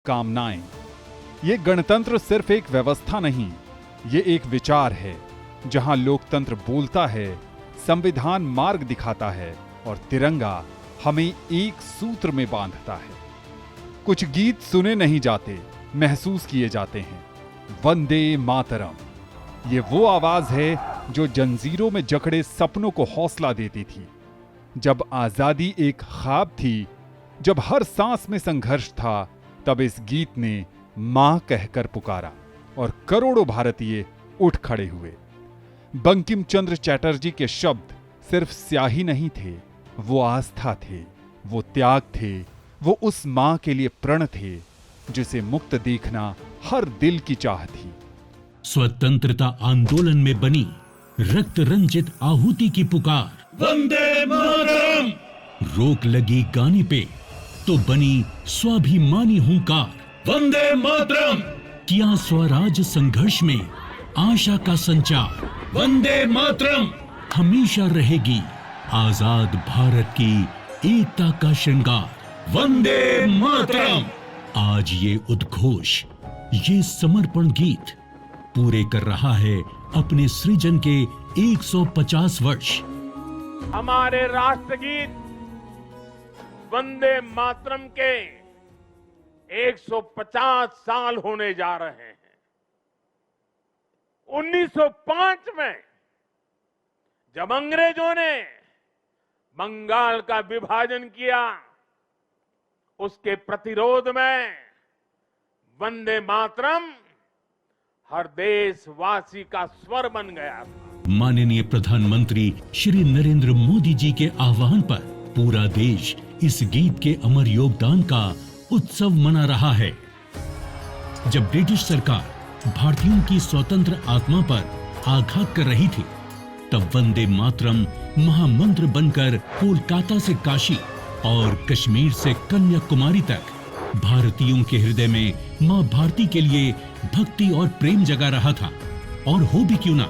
कामनाएं। ये गणतंत्र सिर्फ एक व्यवस्था नहीं, ये एक विचार है जहां लोकतंत्र बोलता है, संविधान मार्ग दिखाता है और तिरंगा हमें एक सूत्र में बांधता है। कुछ गीत सुने नहीं जाते, महसूस किए जाते हैं। वंदे मातरम, ये वो आवाज है जो जंजीरों में जकड़े सपनों को हौसला देती थी। जब आजादी एक ख्वाब थी, जब हर सांस में संघर्ष था, तब इस गीत ने मां कहकर पुकारा और करोड़ों भारतीय उठ खड़े हुए। बंकिम चंद्र चटर्जी के शब्द सिर्फ स्याही नहीं थे, वो आस्था थे, वो त्याग थे, वो उस मां के लिए प्रण थे जिसे मुक्त देखना हर दिल की चाह थी। स्वतंत्रता आंदोलन में बनी रक्त रंजित आहुति की पुकार, वंदे मातरम। रोक लगी गाने पे तो बनी स्वाभिमानी हुंकार, वंदे मातरम। किया स्वराज संघर्ष में आशा का संचार, वंदे मातरम। हमेशा रहेगी आजाद भारत की एकता का श्रृंगार, वंदे मातरम। आज ये उद्घोष, ये समर्पण गीत पूरे कर रहा है अपने सृजन के 150 वर्ष। हमारे राष्ट्रगीत वंदे मातरम के 150 साल होने जा रहे हैं। 1905 में जब अंग्रेजों ने बंगाल का विभाजन किया, उसके प्रतिरोध में वंदे मातरम हर देशवासी का स्वर बन गया था। माननीय प्रधानमंत्री श्री नरेंद्र मोदी जी के आह्वान पर पूरा देश इस गीत के अमर योगदान का उत्सव मना रहा है। जब ब्रिटिश सरकार भारतीयों की स्वतंत्र आत्मा पर आघात कर रही थी, तब वंदे मातरम महामंत्र बनकर कोलकाता से काशी और कश्मीर से कन्याकुमारी तक भारतीयों के हृदय में मां भारती के लिए भक्ति और प्रेम जगा रहा था। और हो भी क्यों ना,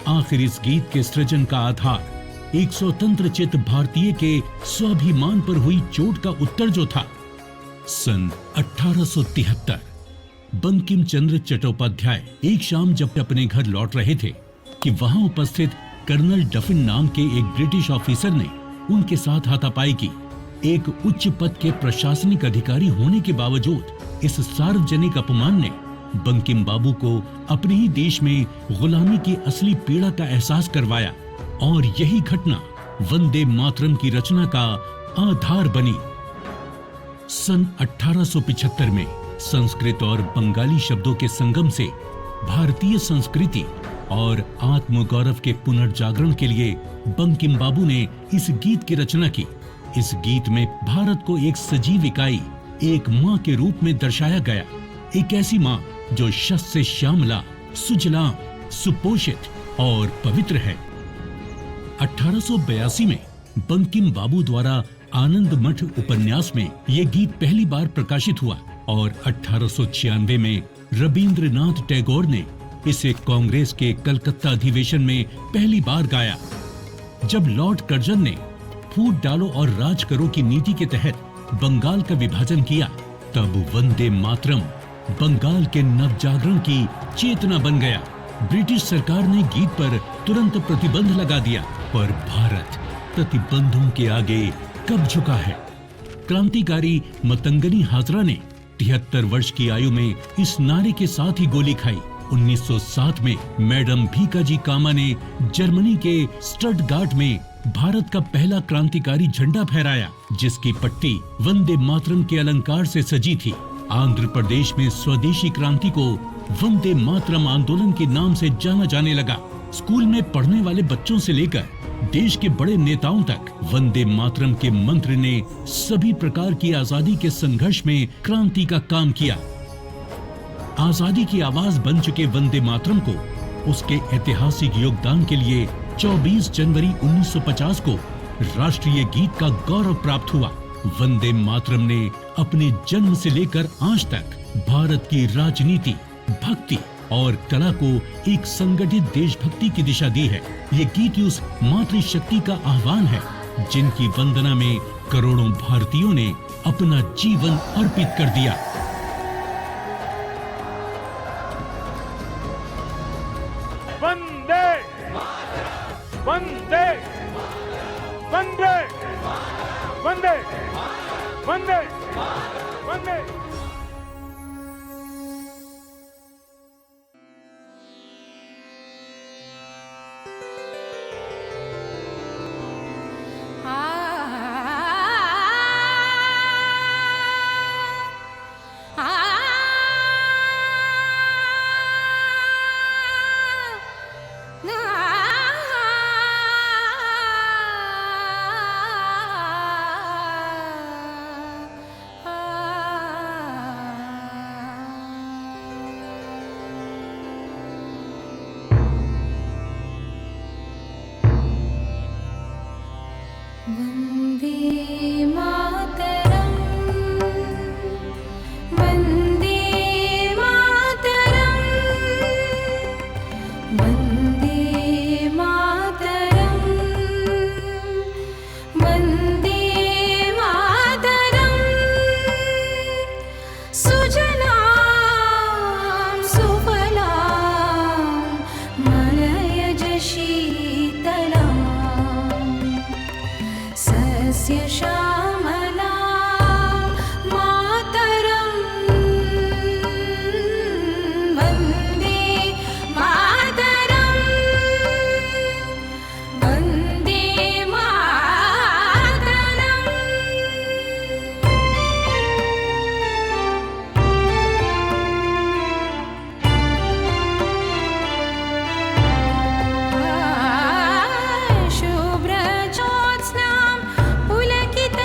आखिर इस गीत के सृजन का आधार एक स्वतंत्र चित्त भारतीय के स्वाभिमान पर हुई चोट का उत्तर जो था। सन 1873 बंकिम चंद्र चट्टोपाध्याय एक शाम जब अपने घर लौट रहे थे कि वहां उपस्थित कर्नल डफिन नाम के एक ब्रिटिश ऑफिसर ने उनके साथ हाथापाई की। एक उच्च पद के प्रशासनिक अधिकारी होने के बावजूद इस सार्वजनिक अपमान ने बंकिम बाबू को अपने ही देश में गुलामी की असली पीड़ा का एहसास करवाया और यही घटना वंदे मातरम की रचना का आधार बनी। सन 1875 में संस्कृत और बंगाली शब्दों के संगम से भारतीय संस्कृति और आत्मगौरव के पुनर्जागरण के लिए बंकिम बाबू ने इस गीत की रचना की। इस गीत में भारत को एक सजीव इकाई, एक माँ के रूप में दर्शाया गया। एक ऐसी माँ जो शस्य से श्यामला, सुजलाम, सुपोषित और पवित्र है। 1882 में बंकिम बाबू द्वारा आनंद मठ उपन्यास में यह गीत पहली बार प्रकाशित हुआ और 1896 में रविंद्रनाथ टैगोर ने इसे कांग्रेस के कलकत्ता अधिवेशन में पहली बार गाया। जब लॉर्ड कर्जन ने फूट डालो और राज करो की नीति के तहत बंगाल का विभाजन किया, तब वंदे मातरम बंगाल के नवजागरण की चेतना बन गया। ब्रिटिश सरकार ने गीत पर तुरंत प्रतिबंध लगा दिया, पर भारत प्रतिबंधों के आगे कब झुका है। क्रांतिकारी मतंगनी हाजरा ने 73 वर्ष की आयु में इस नारे के साथ ही गोली खाई। 1907 में मैडम भीकाजी कामा ने जर्मनी के स्टटगार्ट में भारत का पहला क्रांतिकारी झंडा फहराया, जिसकी पट्टी वंदे मातरम के अलंकार से सजी थी। आंध्र प्रदेश में स्वदेशी क्रांति को वंदे मातरम आंदोलन के नाम से जाना जाने लगा। स्कूल में पढ़ने वाले बच्चों से लेकर देश के बड़े नेताओं तक वंदे मातरम के मंत्र ने सभी प्रकार की आजादी के संघर्ष में क्रांति का काम किया। आजादी की आवाज बन चुके वंदे मातरम को उसके ऐतिहासिक योगदान के लिए 24 जनवरी 1950 को राष्ट्रीय गीत का गौरव प्राप्त हुआ। वंदे मातरम ने अपने जन्म से लेकर आज तक भारत की राजनीति, भक्ति और कला को एक संगठित देशभक्ति की दिशा दी है। ये गीत उस मातृशक्ति का आह्वान है जिनकी वंदना में करोड़ों भारतीयों ने अपना जीवन अर्पित कर दिया। वंदे वंदे वंदे वंदे वंदे वंदे। वंदे मातरम वंदे मातरम वंदे मातरम वंदे मातरम। सुजलां सुफलां मलयज शीतलां सस्य श्यामला मातरं। वंदे मातरं वंदे मातरं। शुभ्रज्योत्स्नां पुलकित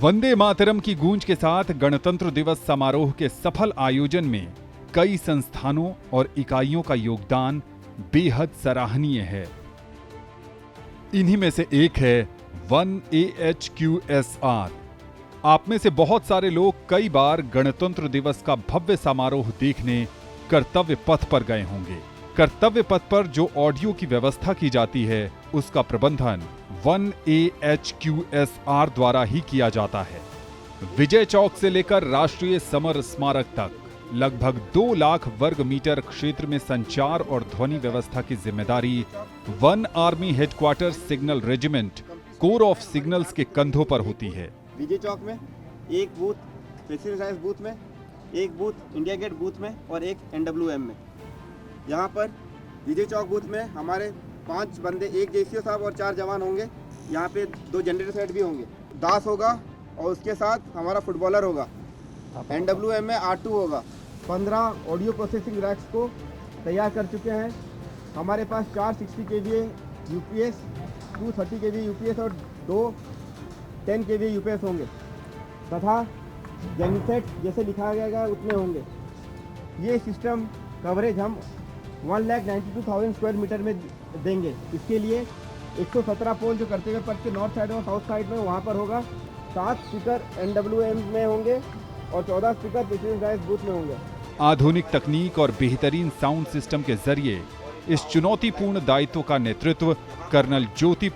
वंदे मातरम की गूंज के साथ गणतंत्र दिवस समारोह के सफल आयोजन में कई संस्थानों और इकाइयों का योगदान बेहद सराहनीय है। इन्हीं में से एक है 1AHQSR। आप में से बहुत सारे लोग कई बार गणतंत्र दिवस का भव्य समारोह देखने कर्तव्य पथ पर गए होंगे। कर्तव्य पथ पर जो ऑडियो की व्यवस्था की जाती है, उसका प्रबंधन 1AHQSR द्वारा ही किया जाता है। विजय चौक से लेकर राष्ट्रीय समर स्मारक तक लगभग 2 लाख वर्ग मीटर क्षेत्र में संचार और ध्वनि व्यवस्था की जिम्मेदारी 1 army headquarter signal regiment core of signals के कंधों पर होती है। विजय चौक में एक बूथ, प्रेसिडेंट बूथ में एक बूथ, इंडिया गेट बूथ में और एक NWM में। यहाँ पर विजय चौक बूथ में हमारे 5 बंदे, एक JCO साहब और 4 जवान होंगे। यहाँ पे 2 जनरेटर सेट भी होंगे। दास होगा और उसके साथ हमारा फुटबॉलर होगा। NWM में R2 होगा। 15 ऑडियो प्रोसेसिंग रैक्स को तैयार कर चुके हैं। हमारे पास 4 60 kVA UPS, 2 30 kVA UPS और 2 10 kVA UPS होंगे तथा जेनसेट जैसे लिखा गया है उतने होंगे। ये सिस्टम कवरेज हम 1,92,000 स्क्वायर मीटर में देंगे। इसके लिए 117 पोल जो कर्तव्य पथ के नॉर्थ साइड और साउथ साइड में वहाँ पर होगा। 7 स्पीकर NWM में होंगे और 14 स्पीकर प्रेसिडेंट बूथ में होंगे। आधुनिक तकनीक और बेहतरीन साउंड सिस्टम के जरिए इस चुनौतीपूर्ण दायित्व का नेतृत्व कर्नल ज्योति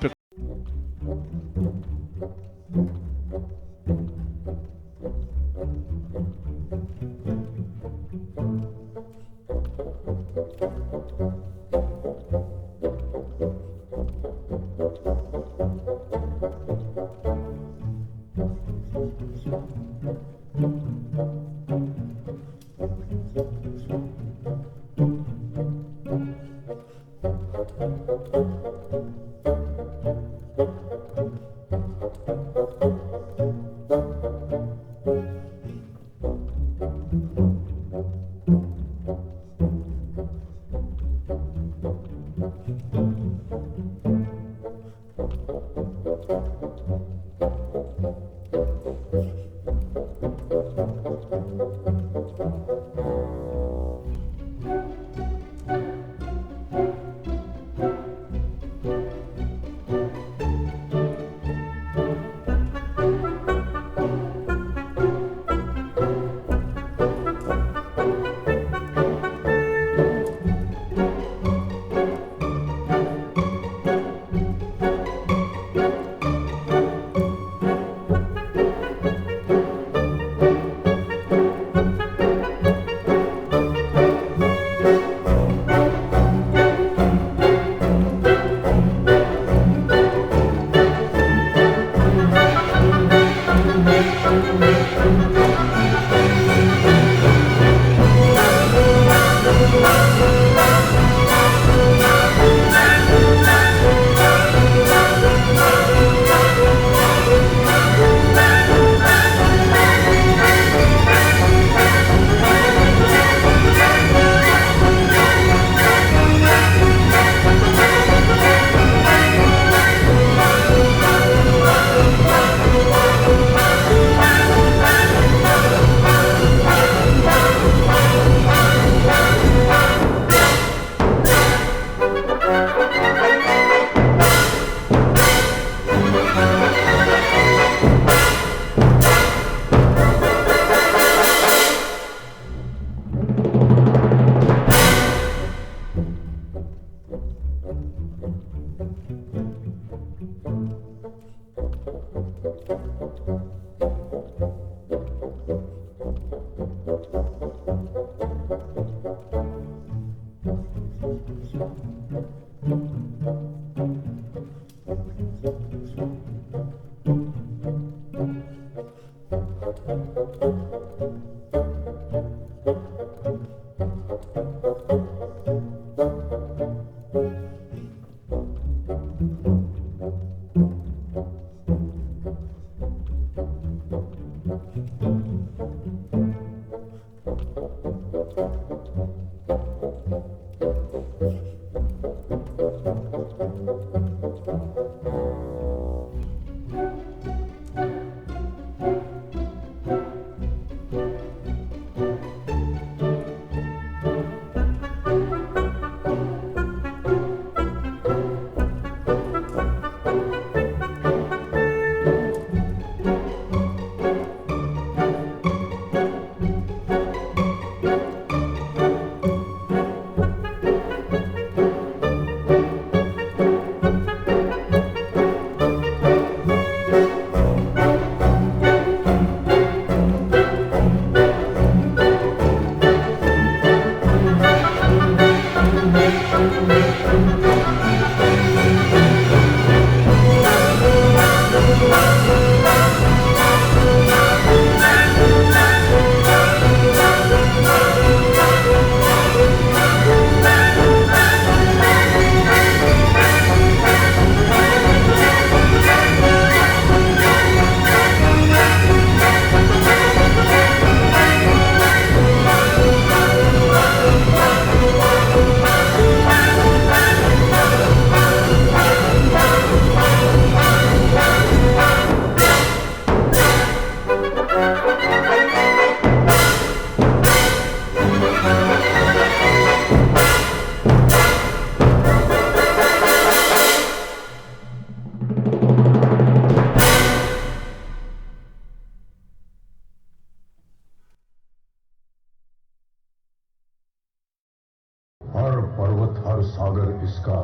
हर पर्वत हर सागर इसका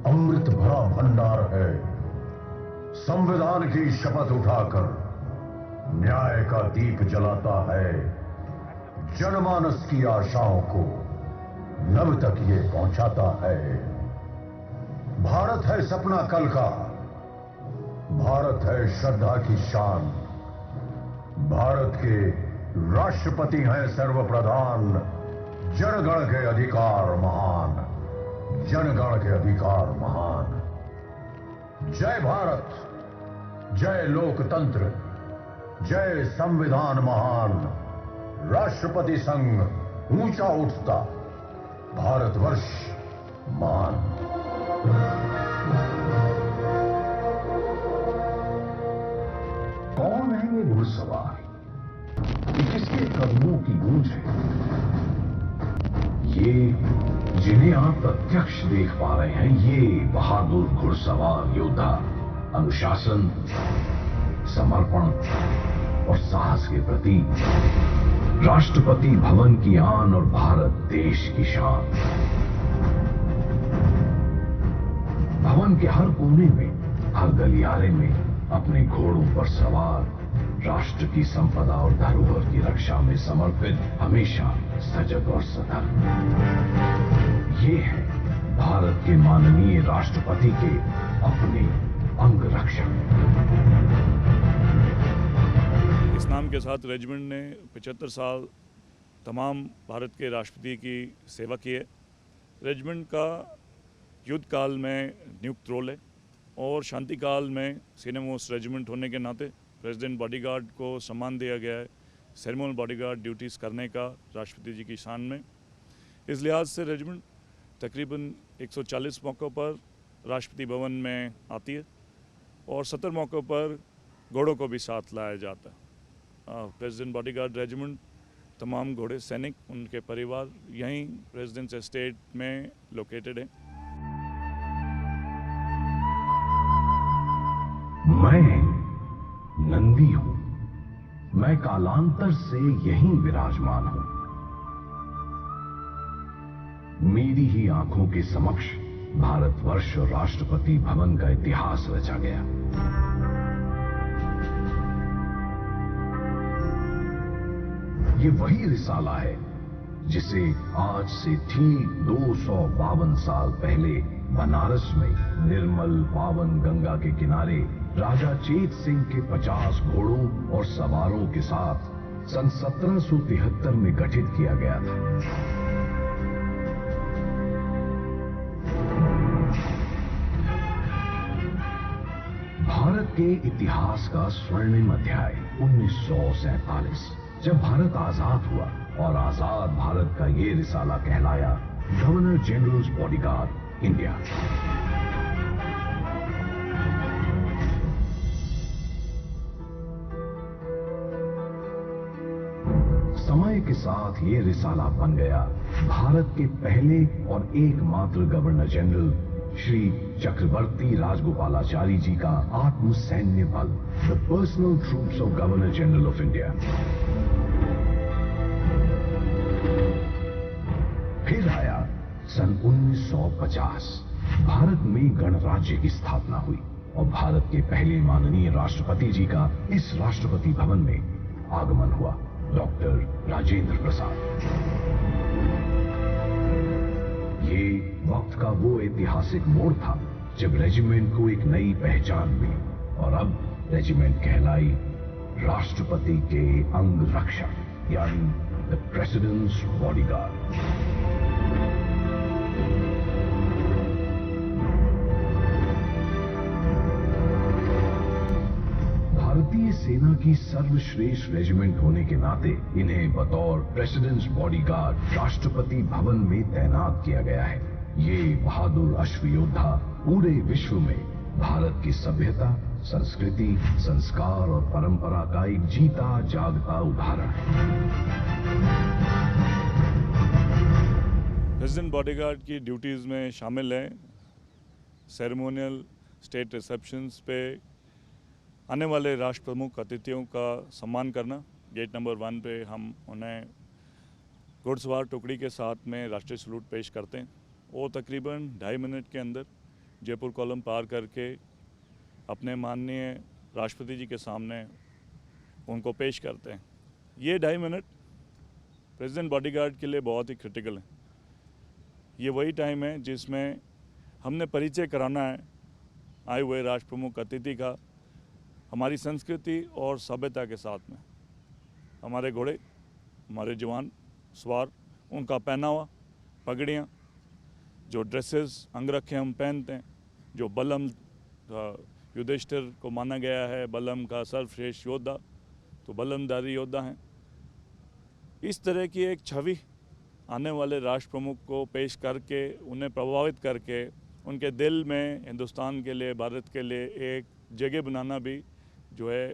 अमृत भरा भंडार है। संविधान की शपथ उठाकर न्याय का दीप जलाता है। जनमानस की आशाओं को नभ तक ये पहुंचाता है। भारत है सपना कल का, भारत है श्रद्धा की शान। भारत के राष्ट्रपति हैं सर्वप्रधान। जनगण के अधिकार महान, जनगण के अधिकार महान। जय भारत, जय लोकतंत्र, जय संविधान महान। राष्ट्रपति संघ ऊंचा उठता, भारतवर्ष महान। कौन है ये घुड़सवार? ये किसके कदमों की गूंज है? ये जिन्हें आप प्रत्यक्ष देख पा रहे हैं, ये बहादुर घुड़सवार योद्धा अनुशासन, समर्पण और साहस के प्रतीक, राष्ट्रपति भवन की आन और भारत देश की शान। भवन के हर कोने में, हर गलियारे में अपने घोड़ों पर सवार, राष्ट्र की संपदा और धरोहर की रक्षा में समर्पित, हमेशा सजग और सतर्क। ये है भारत के माननीय राष्ट्रपति के अपने अंगरक्षक। इस नाम के साथ रेजिमेंट ने 75 साल तमाम भारत के राष्ट्रपति की सेवा की है। रेजिमेंट का युद्ध काल में नियुक्त रोल है और शांति काल में सीनियर मोस्ट रेजिमेंट होने के नाते प्रेसिडेंट बॉडीगार्ड को सम्मान दिया गया है सेरेमोनियल बॉडीगार्ड ड्यूटीज़ करने का राष्ट्रपति जी की शान में। इस लिहाज से रेजिमेंट तकरीबन 140 मौक़ों पर राष्ट्रपति भवन में आती है और 70 मौक़ों पर घोड़ों को भी साथ लाया जाता है। प्रेसिडेंट बॉडीगार्ड रेजिमेंट तमाम घोड़े सैनिक, उनके परिवार यहीं प्रेसिडेंट्स एस्टेट में लोकेटेड है। मैं नंदी हूं, मैं कालांतर से यहीं विराजमान हूं। मेरी ही आंखों के समक्ष भारतवर्ष और राष्ट्रपति भवन का इतिहास रचा गया। ये वही रिसाला है जिसे आज से ठीक 252 साल पहले बनारस में निर्मल पावन गंगा के किनारे राजा चेत सिंह के 50 घोड़ों और सवारों के साथ सन 1773 में गठित किया गया था। भारत के इतिहास का स्वर्णिम अध्याय 1947, जब भारत आजाद हुआ और आजाद भारत का ये रिसाला कहलाया गवर्नर जनरल्स बॉडीगार्ड इंडिया। समय के साथ ये रिसाला बन गया भारत के पहले और एकमात्र गवर्नर जनरल श्री चक्रवर्ती राजगोपालाचारी जी का आत्म सैन्य बल, the personal troops of governor general of India. फिर आया सन 1950, भारत में गणराज्य की स्थापना हुई और भारत के पहले माननीय राष्ट्रपति जी का इस राष्ट्रपति भवन में आगमन हुआ, डॉक्टर राजेंद्र प्रसाद। ये वक्त का वो ऐतिहासिक मोड़ था जब रेजिमेंट को एक नई पहचान मिली और अब रेजिमेंट कहलाई राष्ट्रपति के अंग रक्षक, यानी द प्रेसिडेंट्स बॉडीगार्ड। भारतीय सेना की सर्वश्रेष्ठ रेजिमेंट होने के नाते इन्हें बतौर प्रेसिडेंट्स बॉडीगार्ड राष्ट्रपति भवन में तैनात किया गया है। ये बहादुर अश्व योद्धा पूरे विश्व में भारत की सभ्यता, संस्कृति, संस्कार और परंपरा का एक जीता जागता उदाहरण है। प्रेसिडेंट बॉडीगार्ड की ड्यूटीज़ में शामिल हैं सेरेमोनियल स्टेट रिसेप्शंस पे आने वाले राष्ट्र प्रमुख अतिथियों का सम्मान करना। गेट नंबर 1 पे हम उन्हें घुड़सवार टुकड़ी के साथ में राष्ट्रीय सलूट पेश करते हैं। वो तकरीबन 2.5 मिनट के अंदर जयपुर कॉलम पार करके अपने माननीय राष्ट्रपति जी के सामने उनको पेश करते हैं। ये 2.5 मिनट प्रेसिडेंट बॉडीगार्ड के लिए बहुत ही क्रिटिकल है। ये वही टाइम है जिसमें हमने परिचय कराना है आए हुए राष्ट्र प्रमुख अतिथि का हमारी संस्कृति और सभ्यता के साथ में। हमारे घोड़े, हमारे जवान सवार, उनका पहनावा, पगड़ियाँ, जो ड्रेसेस अंगरखे हम पहनते हैं, जो बलम युधिष्ठिर को माना गया है बलम का सर्वश्रेष्ठ योद्धा, तो बलमधारी योद्धा हैं। इस तरह की एक छवि आने वाले राष्ट्र प्रमुख को पेश करके उन्हें प्रभावित करके उनके दिल में हिंदुस्तान के लिए, भारत के लिए एक जगह बनाना भी जो है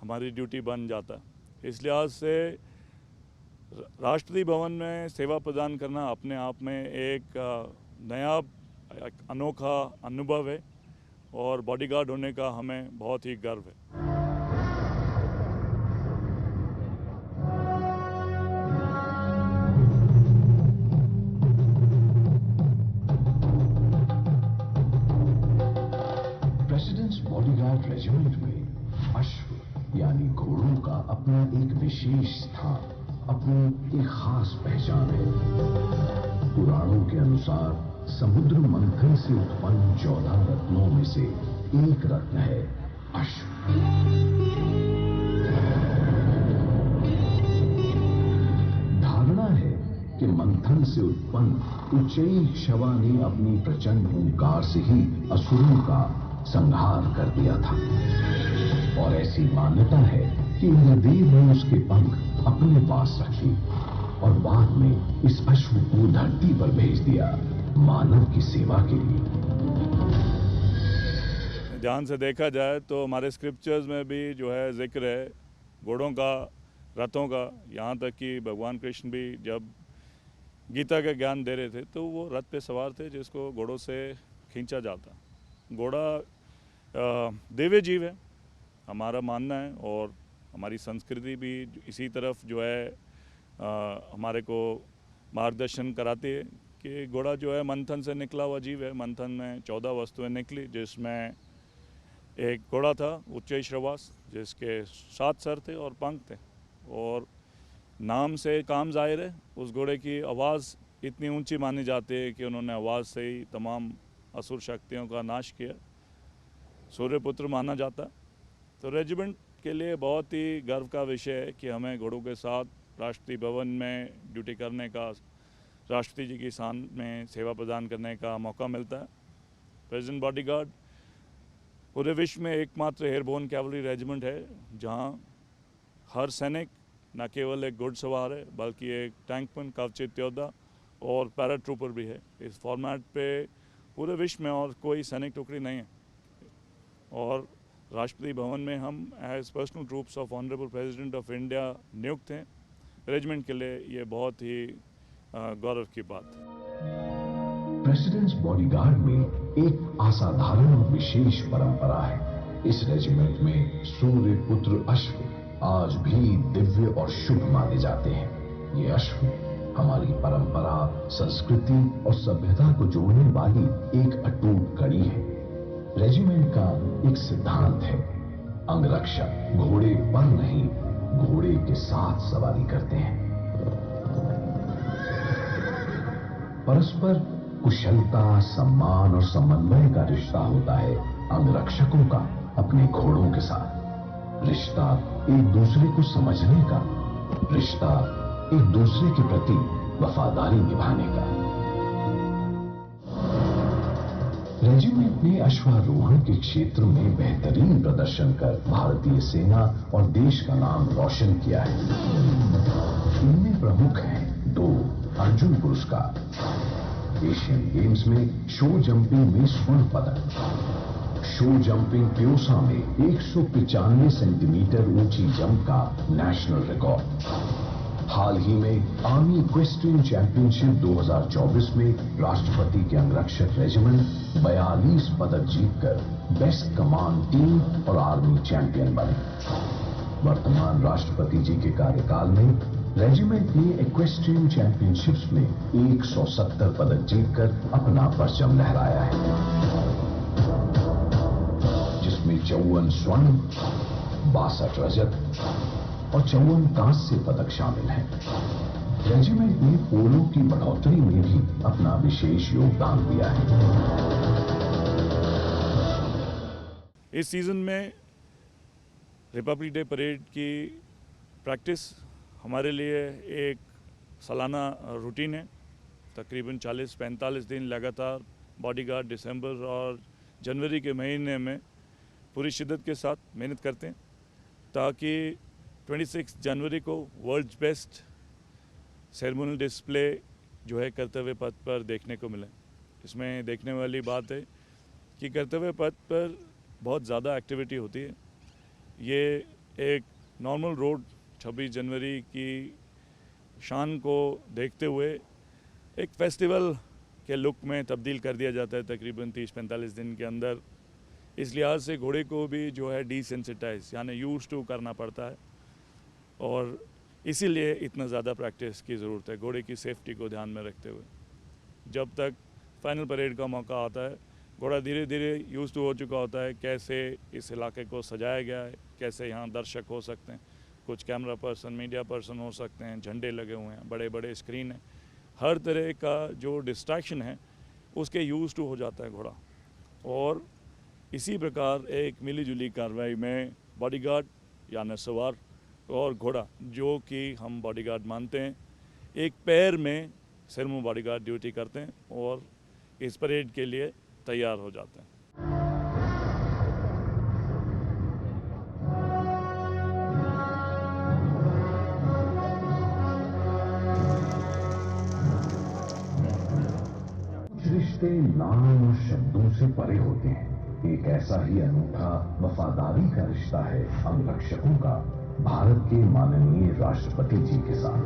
हमारी ड्यूटी बन जाता है। इस लिहाज से राष्ट्रपति भवन में सेवा प्रदान करना अपने आप में एक नया अनोखा अनुभव है और बॉडीगार्ड होने का हमें बहुत ही गर्व है। प्रेसिडेंट्स बॉडीगार्ड रेजिमेंट में अश्व यानी घोड़ों का अपना एक विशेष स्थान, अपनी एक खास पहचान है। पुराणों के अनुसार समुद्र मंथन से उत्पन्न 14 रत्नों में से एक रत्न है अश्व। धारणा है कि मंथन से उत्पन्न उच्चैःक्षवा ने अपनी प्रचंड हुंकार से ही असुरों का संहार कर दिया था और ऐसी मान्यता है कि इंद्रदेव ने उसके पंख अपने पास रखे और बाद में इस अश्व को धरती पर भेज दिया मानव की सेवा के लिए। ध्यान से देखा जाए तो हमारे स्क्रिप्चर्स में भी जो है जिक्र है घोड़ों का, रथों का। यहाँ तक कि भगवान कृष्ण भी जब गीता का ज्ञान दे रहे थे तो वो रथ पे सवार थे जिसको घोड़ों से खींचा जाता। घोड़ा दिव्य जीव है, हमारा मानना है, और हमारी संस्कृति भी इसी तरफ जो है हमारे को मार्गदर्शन कराती है कि घोड़ा जो है मंथन से निकला हुआ जीव है। मंथन में 14 वस्तुएं निकली, जिसमें एक घोड़ा था उच्चैःश्रवास, जिसके 7 सर थे और पंख थे, और नाम से काम जाहिर है। उस घोड़े की आवाज़ इतनी ऊंची मानी जाती है कि उन्होंने आवाज़ से ही तमाम असुर शक्तियों का नाश किया। सूर्यपुत्र माना जाता। तो रेजिमेंट के लिए बहुत ही गर्व का विषय है कि हमें घोड़ों के साथ राष्ट्रपति भवन में ड्यूटी करने का, राष्ट्रपति जी की शान में सेवा प्रदान करने का मौका मिलता है। प्रेसिडेंट बॉडीगार्ड पूरे विश्व में एकमात्र एयरबोर्न कैवलरी रेजिमेंट है जहां हर सैनिक न केवल एक घुड़सवार है बल्कि एक टैंकमैन, कवचित योद्धा और पैराट्रूपर भी है। इस फॉर्मेट पे पूरे विश्व में और कोई सैनिक टुकड़ी नहीं है। और राष्ट्रपति भवन में हम as personal troops of honourable president of India नियुक्त हैं। रेजिमेंट के लिए ये बहुत ही गौरव की बात है। प्रेसिडेंट्स बॉडीगार्ड में एक असाधारण और विशेष परंपरा है। इस रेजिमेंट में सूर्य पुत्र अश्व आज भी दिव्य और शुभ माने जाते हैं। ये अश्व हमारी परंपरा, संस्कृति और सभ्यता को जोड़ने वाली एक अटूट कड़ी है। रेजिमेंट का एक सिद्धांत है, अंगरक्षक घोड़े पर नहीं, घोड़े के साथ सवारी करते हैं। परस्पर कुशलता, सम्मान और समन्वय का रिश्ता होता है अंगरक्षकों का अपने घोड़ों के साथ। रिश्ता एक दूसरे को समझने का, रिश्ता एक दूसरे के प्रति वफादारी निभाने का। रेजिमेंट ने अश्वारोहण के क्षेत्र में बेहतरीन प्रदर्शन कर भारतीय सेना और देश का नाम रोशन किया है। इनमें प्रमुख हैं 2 अर्जुन पुरस्कार, एशियन गेम्स में शो जंपिंग में स्वर्ण पदक, शो जंपिंग प्योसा में 195 सेंटीमीटर ऊंची जंप का नेशनल रिकॉर्ड। हाल ही में आर्मी इक्वेस्ट्रियन चैंपियनशिप 2024 में राष्ट्रपति के अंगरक्षक रेजिमेंट 42 पदक जीतकर बेस्ट कमांड टीम और आर्मी चैंपियन बने। वर्तमान राष्ट्रपति जी के कार्यकाल में रेजिमेंट ने इक्वेस्ट्रियन चैंपियनशिप्स में 170 पदक जीतकर अपना परचम लहराया है, जिसमें 54 स्वर्ण, 62 रजत और 54 कांस्य पदक शामिल हैं। रेजिमेंट ने पोलो की बढ़ोतरी में भी अपना विशेष योगदान दिया है। इस सीज़न में रिपब्लिक डे परेड की प्रैक्टिस हमारे लिए एक सालाना रूटीन है। तकरीबन 40-45 दिन लगातार बॉडीगार्ड दिसंबर और जनवरी के महीने में पूरी शिद्दत के साथ मेहनत करते हैं ताकि 26 जनवरी को वर्ल्ड्स बेस्ट सेरेमोनियल डिस्प्ले जो है कर्तव्य पथ पर देखने को मिले। इसमें देखने वाली बात है कि कर्तव्य पथ पर बहुत ज़्यादा एक्टिविटी होती है। ये एक नॉर्मल रोड 26 जनवरी की शान को देखते हुए एक फेस्टिवल के लुक में तब्दील कर दिया जाता है तकरीबन 30-45 दिन के अंदर। इस लिहाज से घोड़े को भी जो है डिसेंसिटाइज यानी यूज टू करना पड़ता है और इसीलिए इतना ज़्यादा प्रैक्टिस की ज़रूरत है घोड़े की सेफ्टी को ध्यान में रखते हुए। जब तक फाइनल परेड का मौका आता है घोड़ा धीरे धीरे यूज टू हो चुका होता है कैसे इस इलाके को सजाया गया है, कैसे यहाँ दर्शक हो सकते हैं, कुछ कैमरा पर्सन, मीडिया पर्सन हो सकते हैं, झंडे लगे हुए हैं, बड़े बड़े स्क्रीन हैं, हर तरह का जो डिस्ट्रैक्शन है उसके यूज टू हो जाता है घोड़ा। और इसी प्रकार एक मिलीजुली कार्रवाई में बॉडीगार्ड यानी सवार और घोड़ा जो कि हम बॉडीगार्ड मानते हैं एक पैर में सेरेमोनियल बॉडीगार्ड ड्यूटी करते हैं और इस परेड के लिए तैयार हो जाते हैं। रिश्ते नाम और शब्दों से परे होते हैं। एक ऐसा ही अनूठा वफादारी का रिश्ता है अंगरक्षकों का भारत के माननीय राष्ट्रपति जी के साथ।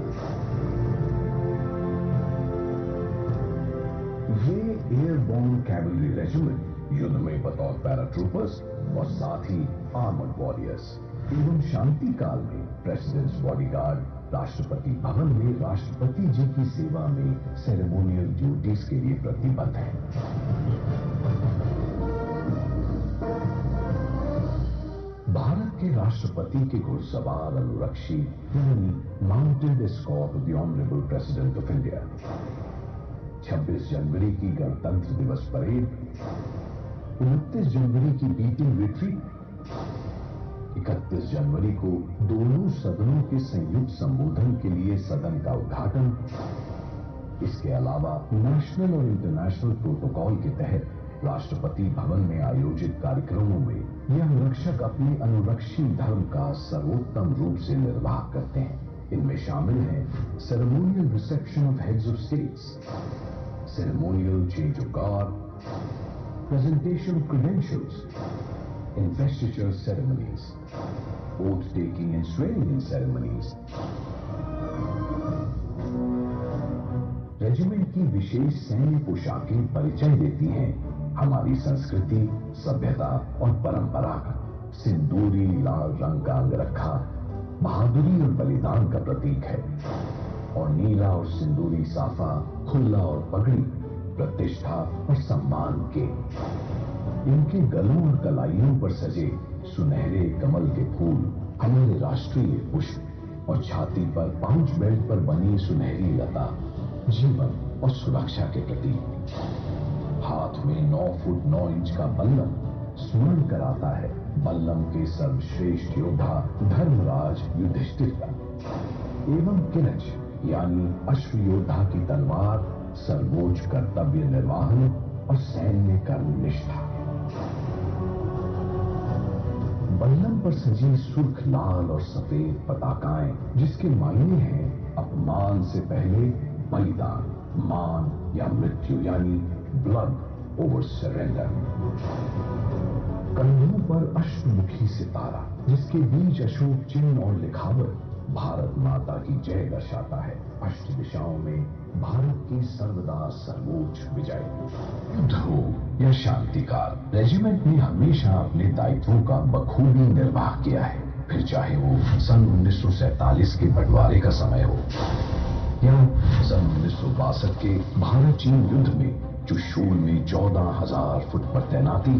ये एयरबोर्न कैवलरी रेजिमेंट युद्ध में बतौर पैराट्रूपर्स और साथ ही आर्मर्ड वॉरियर्स एवं शांति काल में प्रेसिडेंट्स बॉडीगार्ड राष्ट्रपति भवन में राष्ट्रपति जी की सेवा में सेरेमोनियल ड्यूटीज के लिए प्रतिबद्ध है। भारत के राष्ट्रपति के घुड़सवार अनुरक्षी यानी mounted escort of the honourable president of India 26 जनवरी की गणतंत्र दिवस परेड, 29 जनवरी की बीटिंग रिट्रीट, 31 जनवरी को दोनों सदनों के संयुक्त संबोधन के लिए सदन का उद्घाटन। इसके अलावा नेशनल और इंटरनेशनल प्रोटोकॉल के तहत राष्ट्रपति भवन में आयोजित कार्यक्रमों में यह अनुरक्षक अपने अनुरक्षी धर्म का सर्वोत्तम रूप से निर्वाह करते हैं। इनमें शामिल हैं ceremonial reception of heads of states, ceremonial change of guard, presentation of credentials, investiture ceremonies, oath taking and swearing in ceremonies। Regiment की विशेष सैन्य पोशाकें परिचय देती हैं हमारी संस्कृति, सभ्यता और परंपरा का। सिंदूरी लाल रंग का अंगरखा बहादुरी और बलिदान का प्रतीक है और नीला और सिंदूरी साफा, खुल्ला और पगड़ी प्रतिष्ठा और सम्मान के। इनके गलों और कलाइयों पर सजे सुनहरे कमल के फूल हमारे राष्ट्रीय पुष्प और छाती पर पांच बेल्ट पर बनी सुनहरी लता जीवन और सुरक्षा के प्रतीक। हाथ में 9 फुट 9 इंच का बल्लम स्मरण कराता है बल्लम के सर्वश्रेष्ठ योद्धा धर्मराज युधिष्ठिर का एवं किरच यानी अश्व योद्धा की तलवार सर्वोच्च कर्तव्य निर्वाहन और सैन्य कर्मनिष्ठा। बल्लम पर सजी सुर्ख लाल और सफेद पताकाएं जिसके मायने हैं अपमान से पहले बलिदान, मान या मृत्यु यानी ब्लड ओवर सरेंडर। कंधों पर अष्टमुखी सितारा जिसके बीच अशोक चिन्ह और लिखावट भारत माता की जय दर्शाता है। अष्ट दिशाओं में भारत की सर्वदा सर्वोच्च विजय। युद्ध हो या शांति काल, रेजिमेंट ने हमेशा अपने दायित्वों का बखूबी निर्वाह किया है। फिर चाहे वो सन 1947 के बंटवारे का समय हो या सन 1962 के भारत चीन युद्ध में चुशूल में 14,000 फुट पर तैनाती,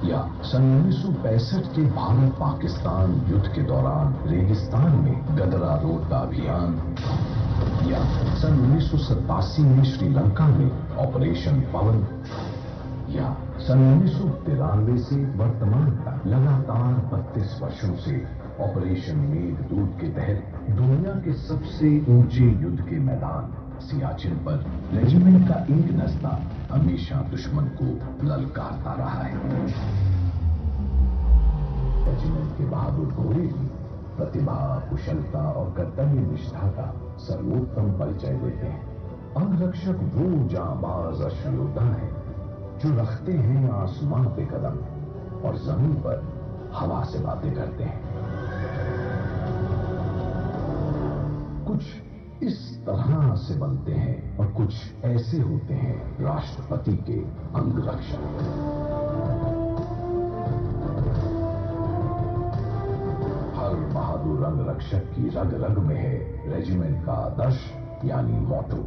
या सन 1965 के भारत पाकिस्तान युद्ध के दौरान रेगिस्तान में गदरा रोड का अभियान, या सन 1987 में श्रीलंका में ऑपरेशन पवन, या सन 1993 से वर्तमान तक लगातार 32 वर्षों से ऑपरेशन मेघदूत के तहत दुनिया के सबसे ऊंचे युद्ध के मैदान सियाचिन पर रेजिमेंट का एक दस्ता हमेशा दुश्मन को ललकारता रहा है। रेजिमेंट के बहादुर घोड़े भी प्रतिभा, कुशलता और कर्तव्य निष्ठा का सर्वोत्तम परिचय देते हैं। अंगरक्षक वो जांबाज अश्वयोद्धा है जो रखते हैं आसमान पे कदम और जमीन पर हवा से बातें करते हैं। कुछ इस तरह से बनते हैं और कुछ ऐसे होते हैं राष्ट्रपति के अंगरक्षक। हर बहादुर अंगरक्षक की रग रग में है रेजिमेंट का आदर्श यानी मोटो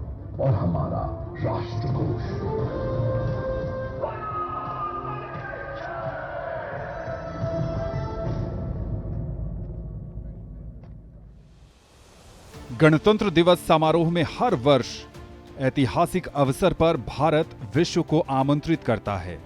और हमारा राष्ट्रघोष। गणतंत्र दिवस समारोह में हर वर्ष ऐतिहासिक अवसर पर भारत विश्व को आमंत्रित करता है।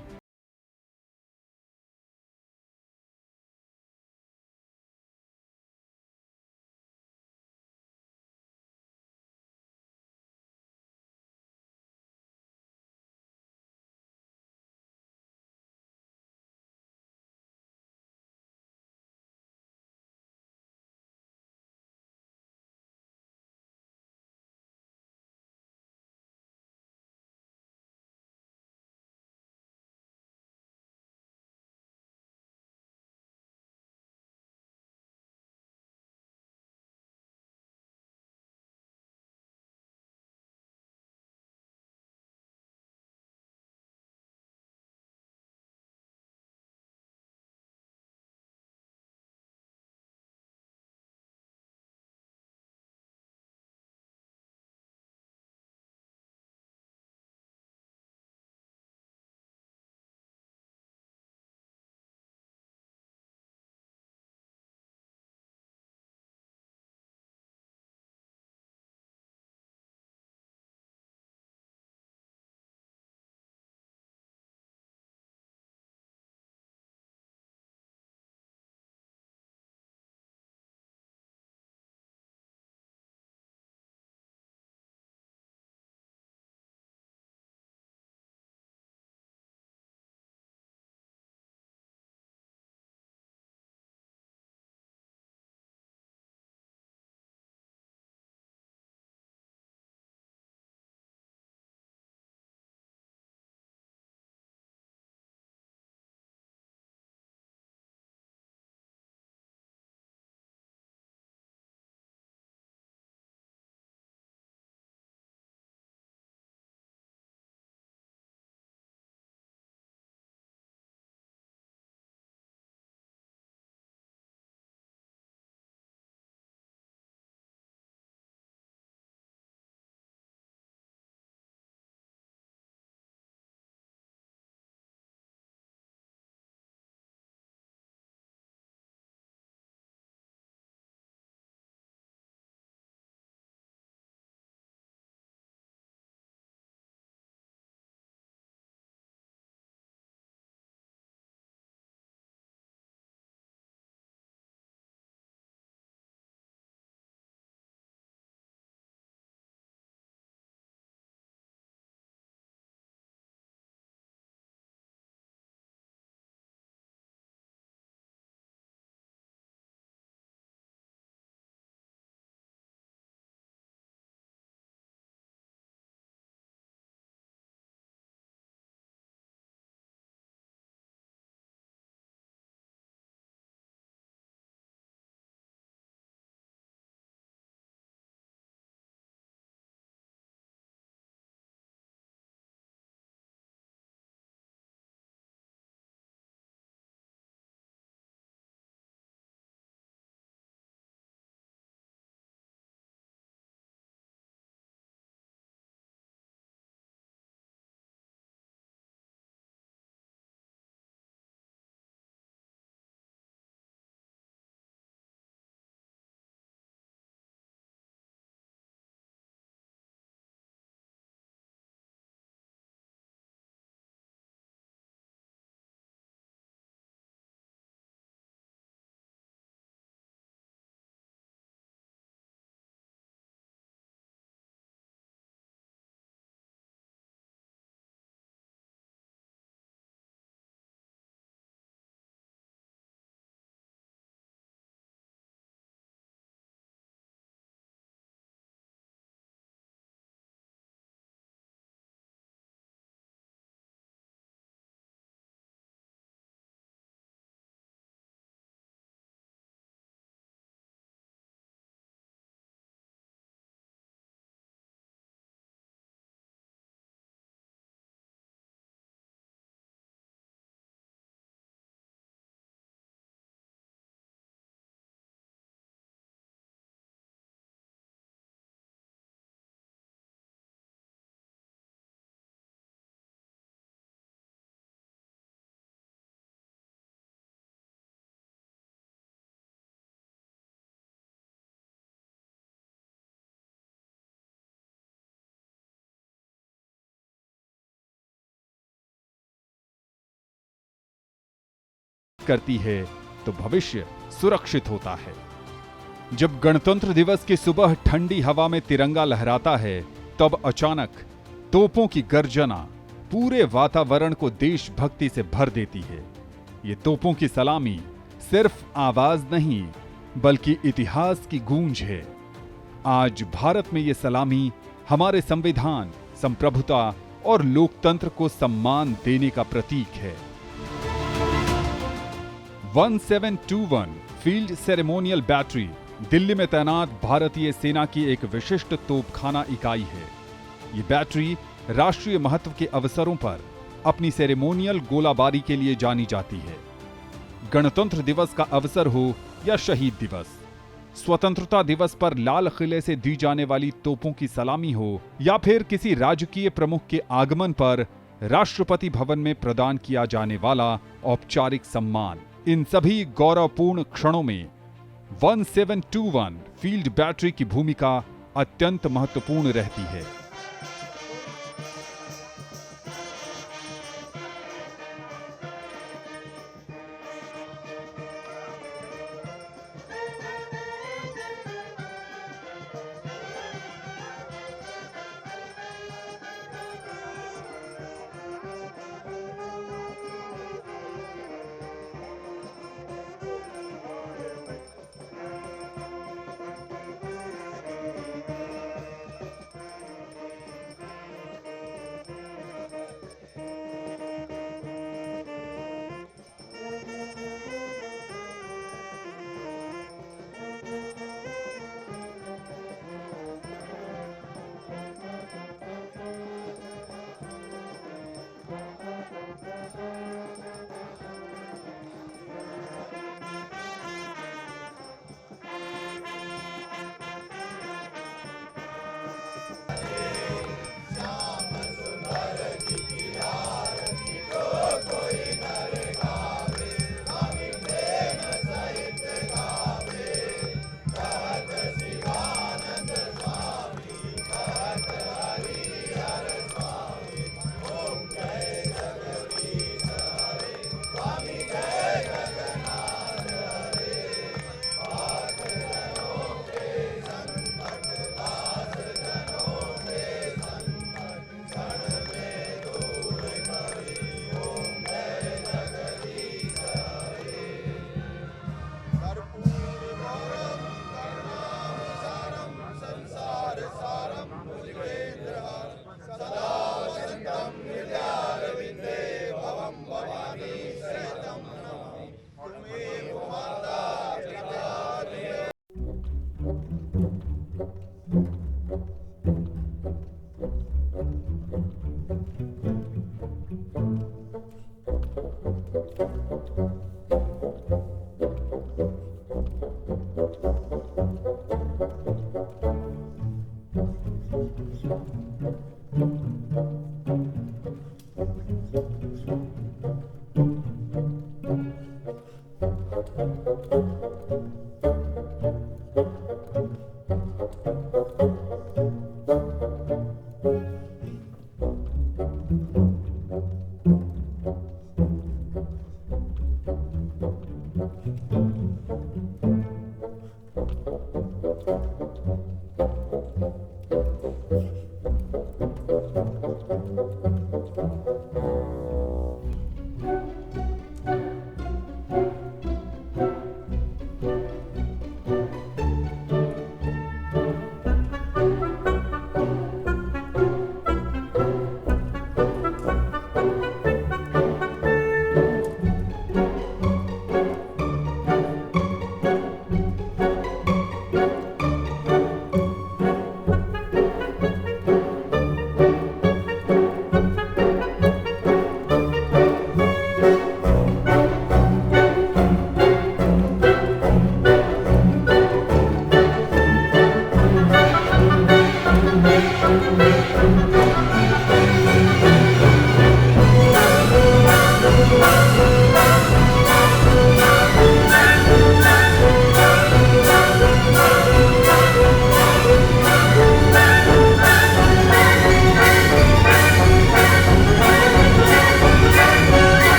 करती है तो भविष्य सुरक्षित होता है। जब गणतंत्र दिवस की सुबह ठंडी हवा में तिरंगा लहराता है, तब अचानक तोपों की गर्जना पूरे वातावरण को देशभक्ति से भर देती है। ये तोपों की सलामी सिर्फ आवाज नहीं, बल्कि इतिहास की गूंज है। आज भारत में ये सलामी हमारे संविधान, संप्रभुता और लोकतंत्र को सम्मान देने का प्रतीक है। 1721 फील्ड सेरेमोनियल बैटरी दिल्ली में तैनात भारतीय सेना की एक विशिष्ट तोपखाना इकाई है। ये बैटरी राष्ट्रीय महत्व के अवसरों पर अपनी सेरेमोनियल गोलाबारी के लिए जानी जाती है। गणतंत्र दिवस का अवसर हो या शहीद दिवस, स्वतंत्रता दिवस पर लाल किले से दी जाने वाली तोपों की सलामी हो, या फिर किसी राजकीय प्रमुख के आगमन पर राष्ट्रपति भवन में प्रदान किया जाने वाला औपचारिक सम्मान, इन सभी गौरवपूर्ण क्षणों में 1721 फील्ड बैटरी की भूमिका अत्यंत महत्वपूर्ण रहती है।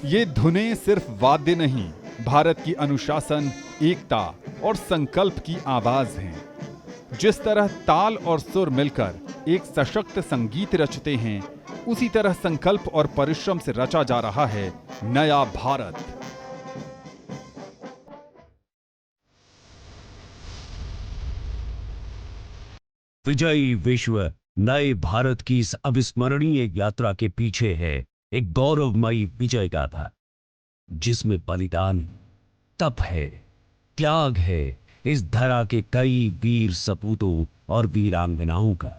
ये धुनें सिर्फ वाद्य नहीं, भारत की अनुशासन, एकता और संकल्प की आवाज हैं। जिस तरह ताल और सुर मिलकर एक सशक्त संगीत रचते हैं, उसी तरह संकल्प और परिश्रम से रचा जा रहा है नया भारत। विजयी विश्व नए भारत की इस अविस्मरणीय यात्रा के पीछे है एक गौरवमयी विजय गाथा, जिसमें बलिदान, तप है, त्याग है, इस धरा के कई वीर सपूतों और वीरांगनाओं का।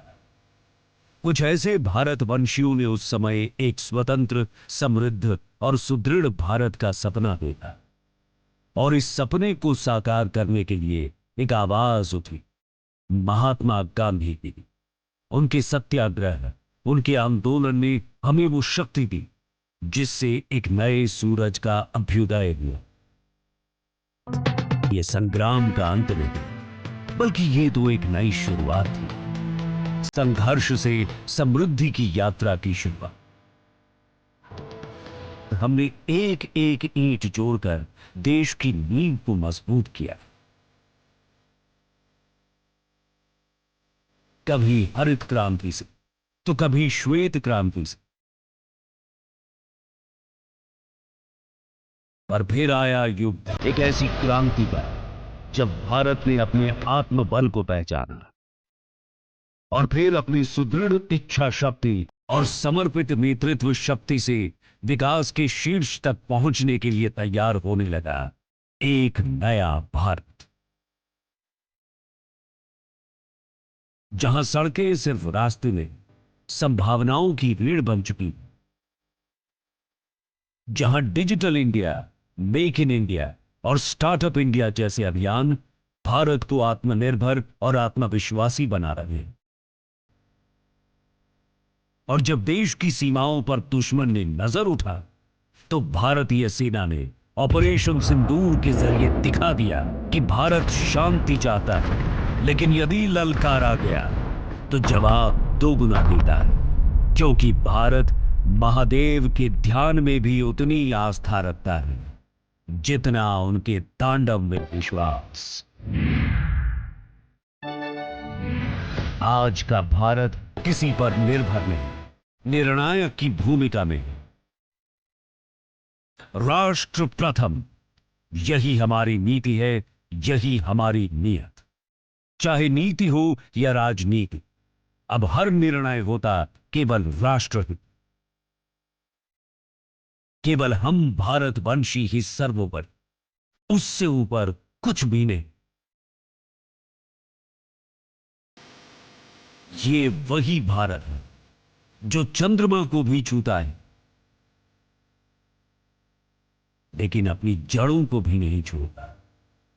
कुछ ऐसे भारतवंशियों ने उस समय एक स्वतंत्र, समृद्ध और सुदृढ़ भारत का सपना देखा, और इस सपने को साकार करने के लिए एक आवाज उठी, महात्मा गांधी की। उनके सत्याग्रह, उनके आंदोलन ने हमें वो शक्ति दी जिससे एक नए सूरज का अभ्युदय हुआ। यह संग्राम का अंत नहीं, बल्कि ये तो एक नई शुरुआत थी, संघर्ष से समृद्धि की यात्रा की शुरुआत। हमने एक एक ईंट जोड़कर देश की नींव को मजबूत किया। कभी हरित क्रांति से, तो कभी श्वेत क्रांति से, पर फिर आया युग, एक ऐसी क्रांति पर जब भारत ने अपने आत्मबल को पहचाना और फिर अपनी सुदृढ़ इच्छा शक्ति और समर्पित नेतृत्व शक्ति से विकास के शीर्ष तक पहुंचने के लिए तैयार होने लगा एक नया भारत, जहां सड़कें सिर्फ रास्ते में संभावनाओं की रीढ़ बन चुकी, जहां digital India, make in India और स्टार्टअप इंडिया जैसे अभियान भारत को आत्मनिर्भर और आत्मविश्वासी बना रहे। और जब देश की सीमाओं पर दुश्मन ने नजर उठा तो भारतीय सेना ने ऑपरेशन सिंदूर के जरिए दिखा दिया कि भारत शांति चाहता है, लेकिन यदि ललकारा गया तो जवाब दोगुना देता है, क्योंकि भारत महादेव के ध्यान में भी उतनी आस्था रखता है जितना उनके तांडव में विश्वास। आज का भारत किसी पर निर्भर नहीं, निर्णायक की भूमिका में है। राष्ट्र प्रथम, यही हमारी नीति है, यही हमारी नीयत। चाहे नीति हो या राजनीति, अब हर निर्णय होता केवल राष्ट्र हित। केवल हम भारतवंशी ही सर्वोपरि, उससे ऊपर कुछ भी नहीं। ये वही भारत है जो चंद्रमा को भी छूता है, लेकिन अपनी जड़ों को भी नहीं छोड़ता,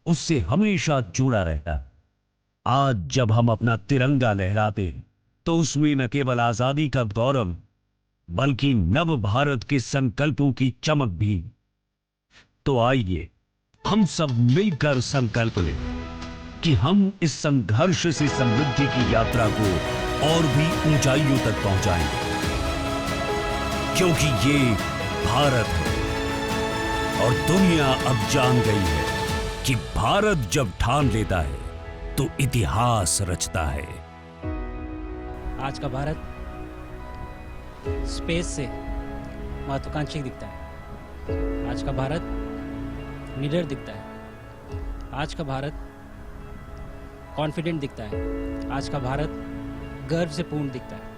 उससे हमेशा जुड़ा रहता। आज जब हम अपना तिरंगा लहराते हैं तो उसमें न केवल आजादी का गौरव बल्कि नव भारत के संकल्पों की चमक भी। तो आइए हम सब मिलकर संकल्प लें कि हम इस संघर्ष से समृद्धि की यात्रा को और भी ऊंचाइयों तक पहुंचाएंगे, क्योंकि ये भारत है और दुनिया अब जान गई है कि भारत जब ठान लेता है तो इतिहास रचता है। आज का भारत स्पेस से महत्वाकांक्षी दिखता है। आज का भारत निडर दिखता है। आज का भारत कॉन्फिडेंट दिखता है। आज का भारत गर्व से पूर्ण दिखता है।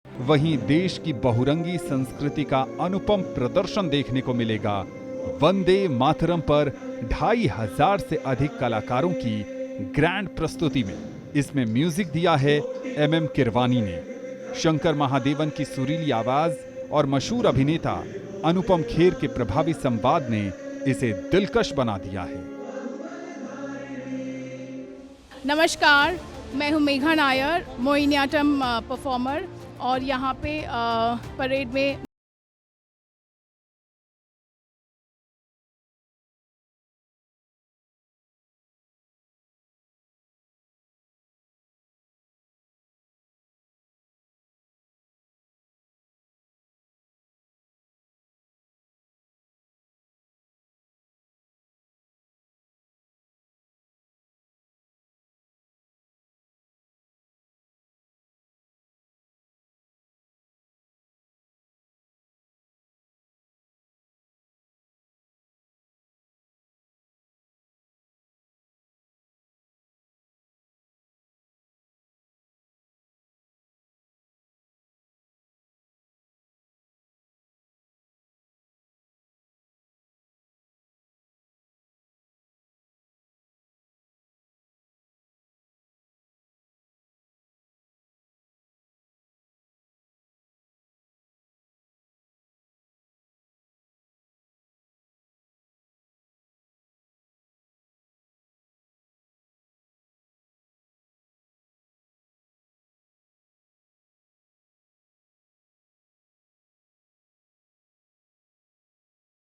वहीं देश की बहुरंगी संस्कृति का अनुपम प्रदर्शन देखने को मिलेगा वंदे मातरम पर 2500 से अधिक कलाकारों की ग्रैंड प्रस्तुति में। इसमें म्यूजिक दिया है MM किरवानी ने। शंकर महादेवन की सुरीली आवाज और मशहूर अभिनेता अनुपम खेर के प्रभावी संवाद ने इसे दिलकश बना दिया है। नमस्कार, मैं हूं मेघा नायर, मोहिनीअट्टम परफॉर्मर, और यहाँ पे परेड में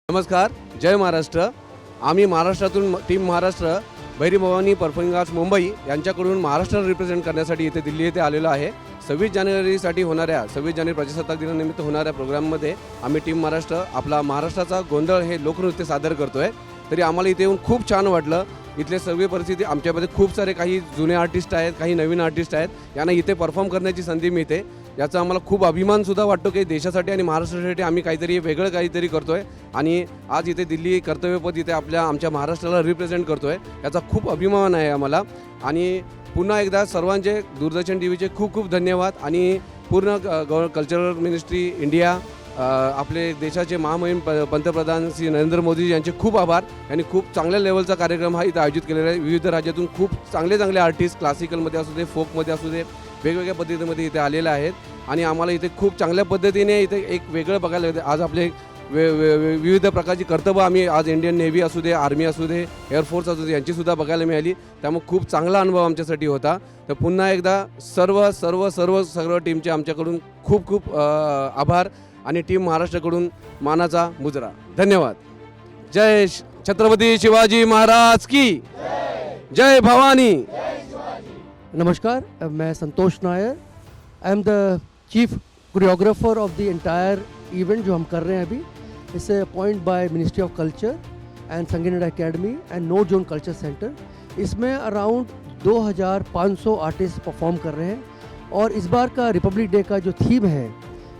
नमस्कार, जय महाराष्ट्र। आम्ही महाराष्ट्रातून team Maharashtra Bhairi Bhavani performing arts Mumbai यांच्याकडून महाराष्ट्र रिप्रेझेंट करण्यासाठी इथे दिल्ली येथे आलेलो आहे। 26 जानेवारी प्रजासत्ताक दिनानिमित्त होणाऱ्या प्रोग्राममध्ये आम्ही टीम महाराष्ट्र आपला महाराष्ट्राचा गोंधळ हे लोकनृत्य सादर करतोय. तरी आम्हाला इथे येऊन खूप छान वाटलं. इथले सर्व परिस्थिती आमच्यामध्ये खूप सारे काही जुने आर्टिस्ट आहेत, काही नवीन आर्टिस्ट आहेत, यांना इथे परफॉर्म करण्याची संधी मिळते. याचा आम्हाला खूप अभिमानसुद्धा वाटतो की देशासाठी आणि महाराष्ट्रासाठी आम्ही काहीतरी वेगळं काहीतरी करतोय आणि आज इथे दिल्ली कर्तव्यपथ इथे आमच्या महाराष्ट्राला रिप्रेझेंट करतोय. याचा खूप अभिमान आहे आम्हाला. आणि पुन्हा एकदा सर्वांचे दूरदर्शन टीव्हीचे खूप खूप धन्यवाद आणि पूर्ण कल्चरल मिनिस्ट्री इंडिया आपले देशाचे महामहिम पंतप्रधान श्री नरेंद्र मोदी यांचे खूप आभार. यांनी खूप चांगल्या लेवलचा कार्यक्रम हा इथं आयोजित केलेला आहे. विविध राज्यातून खूप चांगले आर्टिस्ट क्लासिकलमध्ये असू दे, फोकमध्ये असू दे, वेगवेगळ्या पद्धतीमध्ये इथे आलेले आहेत आणि आम्हाला इथे खूप चांगल्या पद्धतीने इथे एक वेगळं बघायला येते. आज आपले विविध प्रकारची कर्तव्य आम्ही आज इंडियन नेव्ही असू दे, आर्मी असू दे, एअरफोर्स असू दे यांचीसुद्धा बघायला मिळाली. त्यामुळे खूप चांगला अनुभव आमच्यासाठी होता. तर पुन्हा एकदा सर्व टीमचे आमच्याकडून खूप खूप आभार आणि टीम महाराष्ट्राकडून मानाचा मुजरा. धन्यवाद. जय छत्रपती शिवाजी महाराज की जय भवानी. नमस्कार, मैं Santosh Nair. I am the chief choreographer of the entire event जो हम कर रहे हैं अभी. इसे appoint by ministry of culture and Sangeet academy and नो जोन कल्चर सेंटर. इसमें अराउंड 2500 आर्टिस्ट परफॉर्म कर रहे हैं और इस बार का रिपब्लिक डे का जो थीम है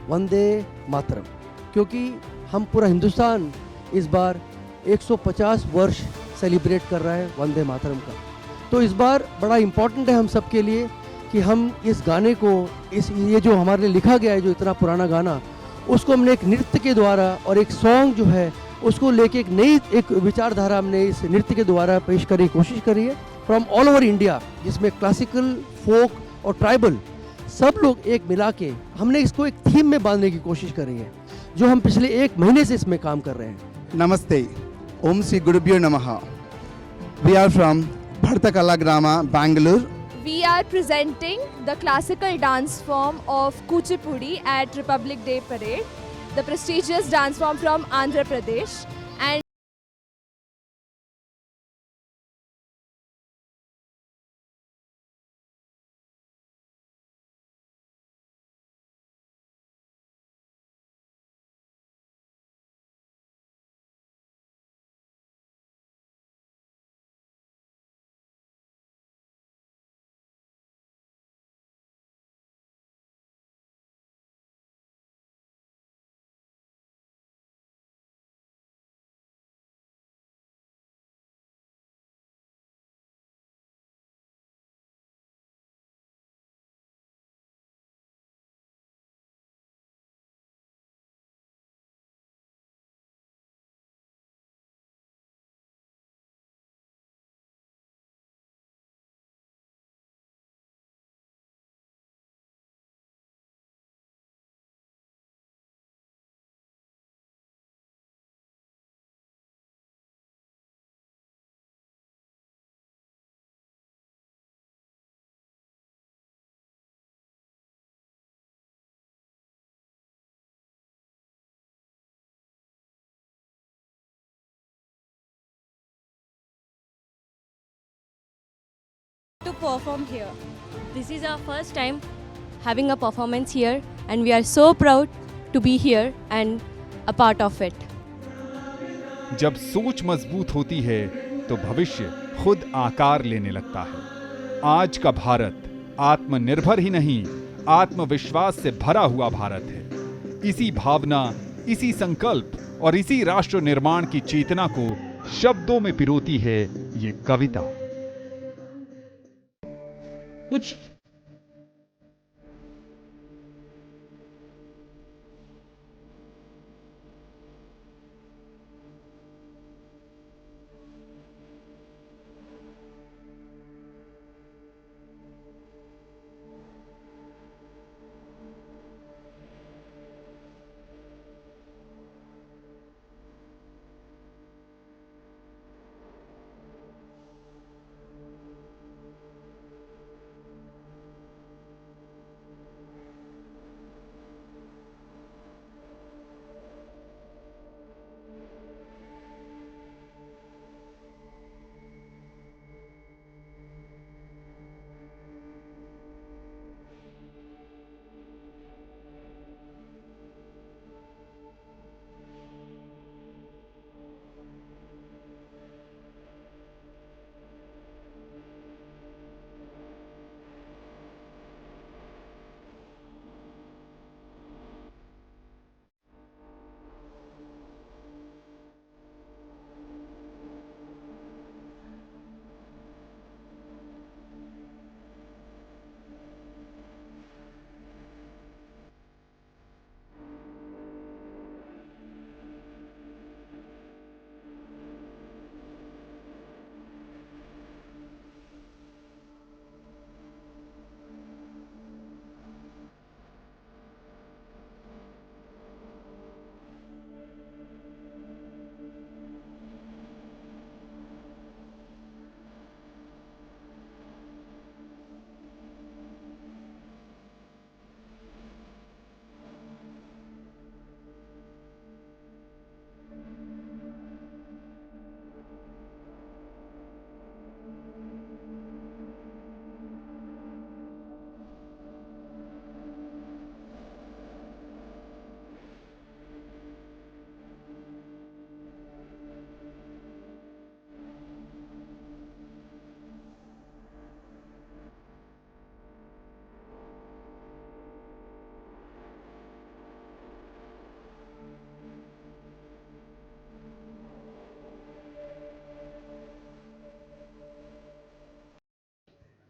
वंदे मातरम, क्योंकि हम पूरा हिंदुस्तान इस बार 150 वर्ष सेलिब्रेट कर रहा है वंदे मातरम का. तो इस बार बड़ा इम्पोर्टेंट है हम सब के लिए कि हम इस गाने को ये जो हमारे लिए लिखा गया है जो इतना पुराना गाना, उसको हमने एक नृत्य के द्वारा और एक सॉन्ग जो है उसको लेके एक नई एक विचारधारा हमने इस नृत्य के द्वारा पेश करने की कोशिश करी है फ्रॉम ऑल ओवर इंडिया, जिसमें क्लासिकल, फोक और ट्राइबल सब लोग एक मिला के हमने इसको एक थीम में बांधने की कोशिश करी है, जो हम पिछले 1 महीने से इसमें काम कर रहे हैं. नमस्ते. ओम श्री गुरुभ्यो नमः. We are from Bhartakala Grama, Bangalore. We are presenting the classical dance form of Kuchipudi at Republic Day Parade, the prestigious dance form from Andhra Pradesh. And to perform here. This is our first time having a performance here and we are so proud to be here and a part of it. जब सोच मजबूत होती है तो भविष्य खुद आकार लेने लगता है. आज का भारत आत्मनिर्भर ही नहीं, आत्मविश्वास से भरा हुआ भारत है. इसी भावना, इसी संकल्प और इसी राष्ट्र निर्माण की चेतना को शब्दों में पिरोती है ये कविता. कुछ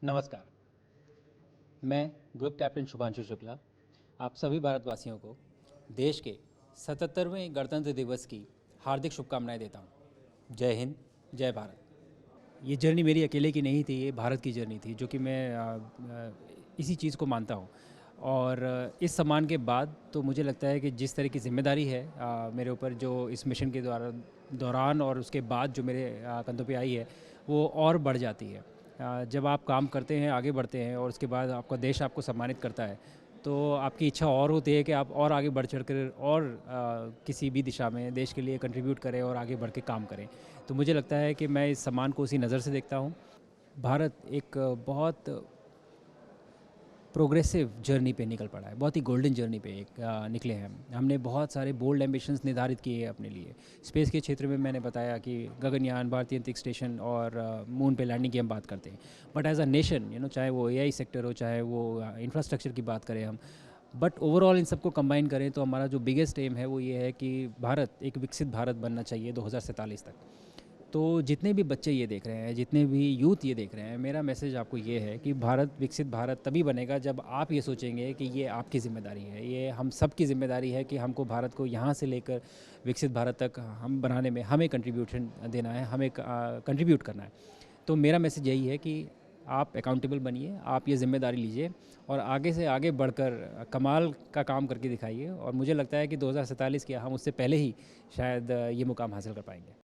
नमस्कार, मैं ग्रुप कैप्टन शुभांशु शुक्ला आप सभी भारतवासियों को देश के 77वें गणतंत्र दिवस की हार्दिक शुभकामनाएं देता हूं। जय हिंद, जय भारत। ये जर्नी मेरी अकेले की नहीं थी, ये भारत की जर्नी थी, जो कि मैं इसी चीज़ को मानता हूं। और इस सम्मान के बाद तो मुझे लगता है कि जिस तरह की जिम्मेदारी है मेरे ऊपर, जो इस मिशन के दौरान और उसके बाद जो मेरे कंधों पे आई है, वो और बढ़ जाती है। जब आप काम करते हैं, आगे बढ़ते हैं और उसके बाद आपका देश आपको सम्मानित करता है, तो आपकी इच्छा और होती है कि आप और आगे बढ़ चढ़ कर और किसी भी दिशा में देश के लिए कंट्रीब्यूट करें और आगे बढ़ के काम करें। तो मुझे लगता है कि मैं इस सम्मान को उसी नज़र से देखता हूँ। भारत एक बहुत प्रोग्रेसिव जर्नी पे निकल पड़ा है, बहुत ही गोल्डन जर्नी पे निकले हैं। हमने बहुत सारे बोल्ड एम्बिशंस निर्धारित किए हैं अपने लिए। स्पेस के क्षेत्र में मैंने बताया कि गगनयान, भारतीय अंतरिक्ष स्टेशन और मून पे लैंडिंग की हम बात करते हैं। बट एज अ नेशन, चाहे वो AI सेक्टर हो, चाहे वो इंफ्रास्ट्रक्चर की बात करें हम, बट ओवरऑल इन सबको कंबाइन करें तो हमारा जो बिगेस्ट एम है वो ये है कि भारत एक विकसित भारत बनना चाहिए 2047 तक। तो जितने भी बच्चे ये देख रहे हैं, जितने भी यूथ ये देख रहे हैं, मेरा मैसेज आपको ये है कि भारत विकसित भारत तभी बनेगा जब आप ये सोचेंगे कि ये आपकी ज़िम्मेदारी है, ये हम सब की ज़िम्मेदारी है कि हमको भारत को यहाँ से लेकर विकसित भारत तक हम बनाने में हमें कंट्रीब्यूशन देना है, हमें कंट्रीब्यूट करना है। तो मेरा मैसेज यही है कि आप अकाउंटेबल बनिए, आप ये ज़िम्मेदारी लीजिए और आगे से आगे बढ़कर कमाल का काम करके दिखाइए। और मुझे लगता है कि 2047 के हम उससे पहले ही शायद ये मुकाम हासिल कर पाएंगे।